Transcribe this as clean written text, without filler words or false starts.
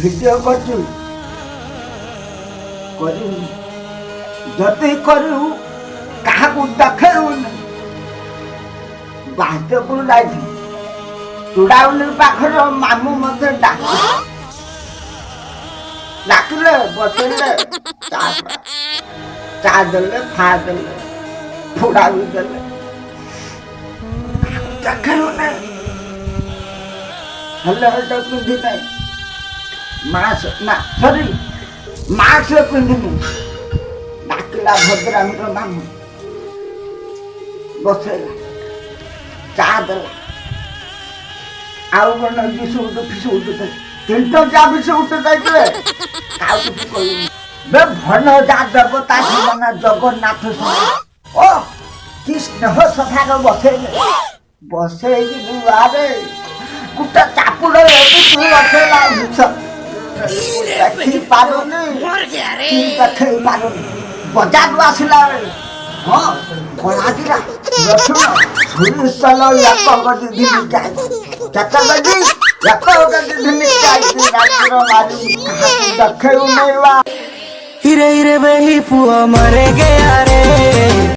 Video କରୁଛୁ କରିବୁ ଯଦି କରିବୁ କାହାକୁ ଦେଖେଇବୁନି। ବାହାରକୁ ଯାଇଥିଲି ଚୁଡାଉଲି ପାଖରେ ମାମୁଁ ମତେ ଡାକିଲେ ବସେଇଲେ ଚା ଦେଲେ ଫା ଦେଲେ ଫୁଡା ବି ଦେଲେ ଦେଖେଇବୁନି। ହେଲେ ହେଟା ପିନ୍ଧି ନାହିଁ ମାସ୍କ ପିନ୍ଧିନି। ଡାକିଲା ଭଦ୍ରାମୀର ମାମୁଁ ବସେଇଲା ଚା ଦେଲା ଆଉ କଣ ବିସ୍କୁଟ ଫିସ୍କୁଟ ତିନିଟା ଚା ବିସ୍କୁଟ ଦେଇଥିଲେ ଆଉ କିଛି କହିବୁନି। ବେ ଭଲ ଯା ଦେବ ତା ନା ଜଗନ୍ନାଥ ଓ କି ସ୍ନେହ ସଫାର ବସେଇକି ବାହାରେ ଗୋଟେ ଚାପୁଡ ବସେଇଲା ଦେଖେଇ ପାରୁନି ବଜାରରୁ ଆସିଲା ବେଳେ ହଁ କଳାଜିରା ରସୁଣ ସୋରିଷ ତେଲ हिरे हिरे बही पुआ मरे गया रे।